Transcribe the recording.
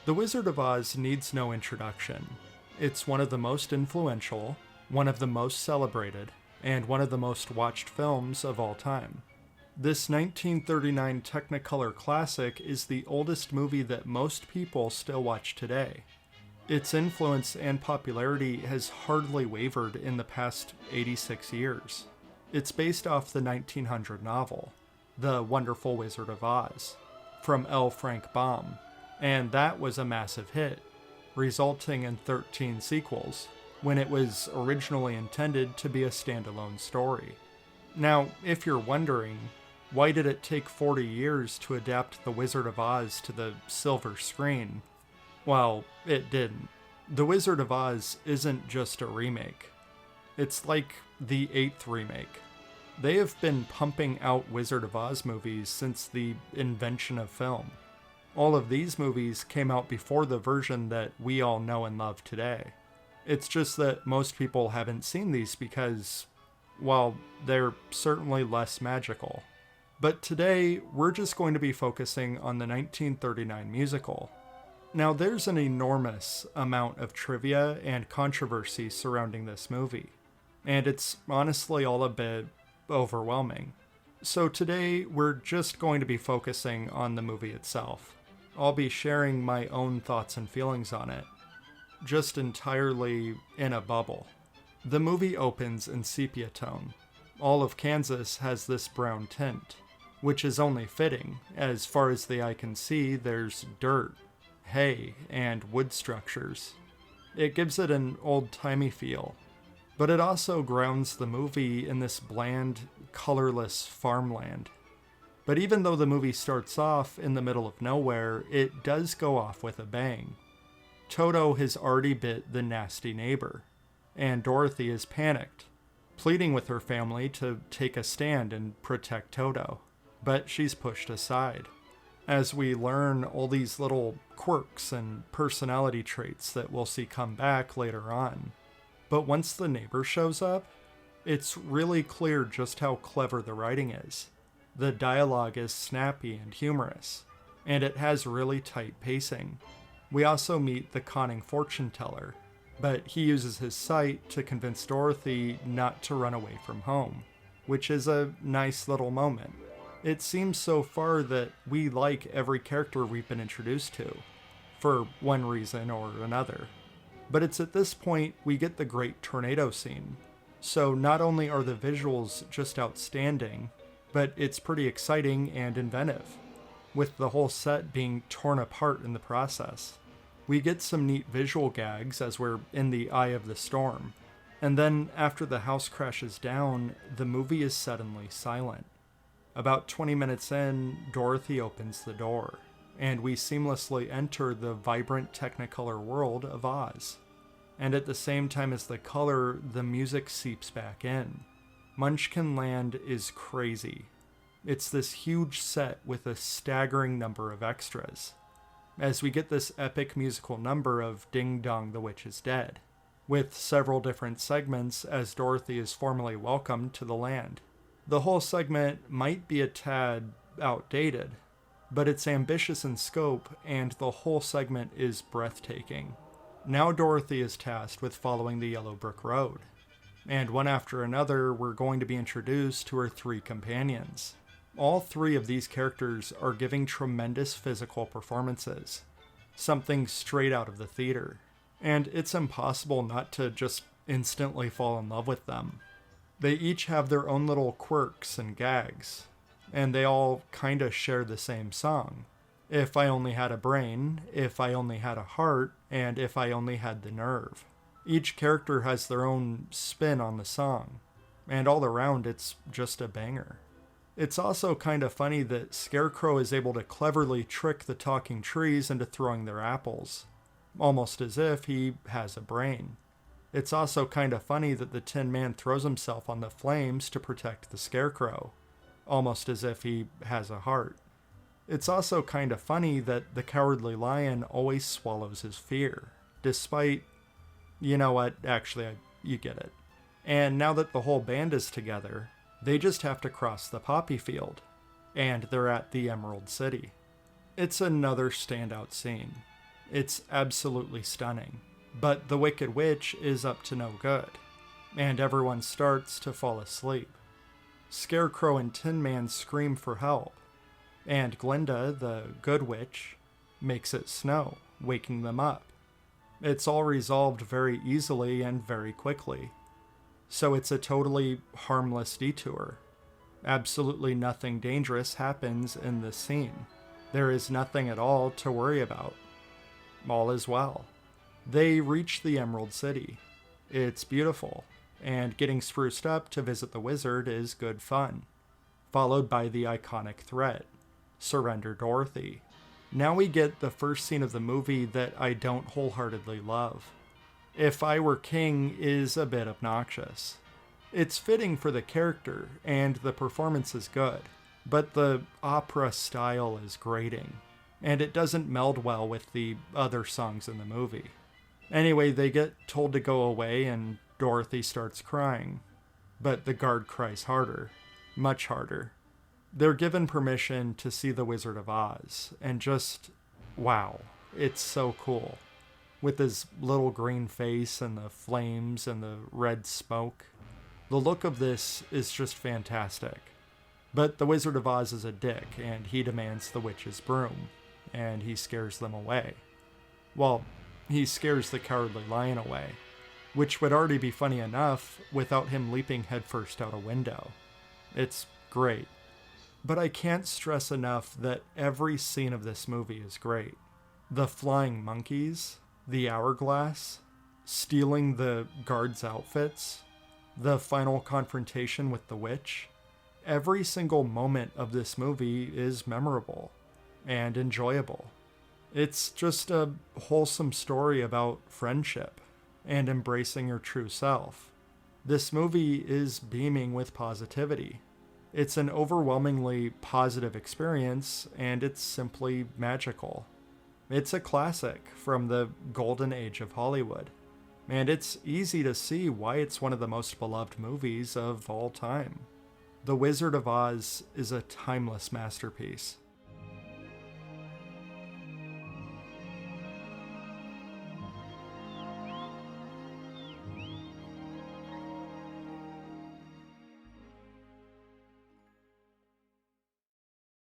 The Wizard of Oz needs no introduction. It's one of the most influential, one of the most celebrated, and one of the most watched films of all time. This 1939 Technicolor classic is the oldest movie that most people still watch today. Its influence and popularity has hardly wavered in the past 86 years. It's based off the 1900 novel, The Wonderful Wizard of Oz, from L. Frank Baum, and that was a massive hit, resulting in 13 sequels, when it was originally intended to be a standalone story. Now, if you're wondering, why did it take 40 years to adapt The Wizard of Oz to the silver screen? Well, it didn't. The Wizard of Oz isn't just a remake. It's like the 8th remake. They have been pumping out Wizard of Oz movies since the invention of film. All of these movies came out before the version that we all know and love today. It's just that most people haven't seen these because, well, they're certainly less magical. But today, we're just going to be focusing on the 1939 musical. Now, there's an enormous amount of trivia and controversy surrounding this movie, and it's honestly all a bit overwhelming. So today, we're just going to be focusing on the movie itself. I'll be sharing my own thoughts and feelings on it, just entirely in a bubble. The movie opens in sepia tone. All of Kansas has this brown tint, which is only fitting. As far as the eye can see, there's dirt, hay, and wood structures. It gives it an old-timey feel, but it also grounds the movie in this bland, colorless farmland. But even though the movie starts off in the middle of nowhere, it does go off with a bang. Toto has already bit the nasty neighbor, and Dorothy is panicked, pleading with her family to take a stand and protect Toto, but she's pushed aside. As we learn all these little quirks and personality traits that we'll see come back later on. But once the neighbor shows up, it's really clear just how clever the writing is. The dialogue is snappy and humorous, and it has really tight pacing. We also meet the conning fortune teller, but he uses his sight to convince Dorothy not to run away from home, which is a nice little moment. It seems so far that we like every character we've been introduced to, for one reason or another. But it's at this point we get the great tornado scene. So not only are the visuals just outstanding, but it's pretty exciting and inventive, with the whole set being torn apart in the process. We get some neat visual gags as we're in the eye of the storm, and then after the house crashes down, the movie is suddenly silent. About 20 minutes in, Dorothy opens the door, and we seamlessly enter the vibrant Technicolor world of Oz. And at the same time as the color, the music seeps back in. Munchkin Land is crazy. It's this huge set with a staggering number of extras, as we get this epic musical number of Ding Dong the Witch is Dead, with several different segments as Dorothy is formally welcomed to the land. The whole segment might be a tad outdated, but it's ambitious in scope, and the whole segment is breathtaking. Now Dorothy is tasked with following the Yellow Brick Road, and one after another we're going to be introduced to her 3 companions. All 3 of these characters are giving tremendous physical performances, something straight out of the theater, and it's impossible not to just instantly fall in love with them. They each have their own little quirks and gags, and they all kinda share the same song. If I only had a brain, if I only had a heart, and if I only had the nerve. Each character has their own spin on the song, and all around it's just a banger. It's also kinda funny that Scarecrow is able to cleverly trick the talking trees into throwing their apples, almost as if he has a brain. It's also kinda funny that the Tin Man throws himself on the flames to protect the Scarecrow, almost as if he has a heart. It's also kinda funny that the Cowardly Lion always swallows his fear, despite... You know what? Actually, you get it. And now that the whole band is together, they just have to cross the poppy field, and they're at the Emerald City. It's another standout scene. It's absolutely stunning. But the Wicked Witch is up to no good, and everyone starts to fall asleep. Scarecrow and Tin Man scream for help, and Glinda, the Good Witch, makes it snow, waking them up. It's all resolved very easily and very quickly. So it's a totally harmless detour. Absolutely nothing dangerous happens in this scene. There is nothing at all to worry about. All is well. They reach the Emerald City. It's beautiful, and getting spruced up to visit the wizard is good fun. Followed by the iconic threat, "Surrender Dorothy." Now we get the first scene of the movie that I don't wholeheartedly love. "If I Were King" is a bit obnoxious. It's fitting for the character, and the performance is good, but the opera style is grating, and it doesn't meld well with the other songs in the movie. Anyway, they get told to go away, and Dorothy starts crying, but the guard cries harder, much harder. They're given permission to see the Wizard of Oz, and just, wow, it's so cool. With his little green face and the flames and the red smoke. The look of this is just fantastic. But the Wizard of Oz is a dick, and he demands the witch's broom, and he scares them away. Well, he scares the Cowardly Lion away, which would already be funny enough without him leaping headfirst out a window. It's great. But I can't stress enough that every scene of this movie is great. The flying monkeys, the hourglass, stealing the guards' outfits, the final confrontation with the witch. Every single moment of this movie is memorable and enjoyable. It's just a wholesome story about friendship and embracing your true self. This movie is beaming with positivity. It's an overwhelmingly positive experience, and it's simply magical. It's a classic from the golden age of Hollywood, and it's easy to see why it's one of the most beloved movies of all time. The Wizard of Oz is a timeless masterpiece.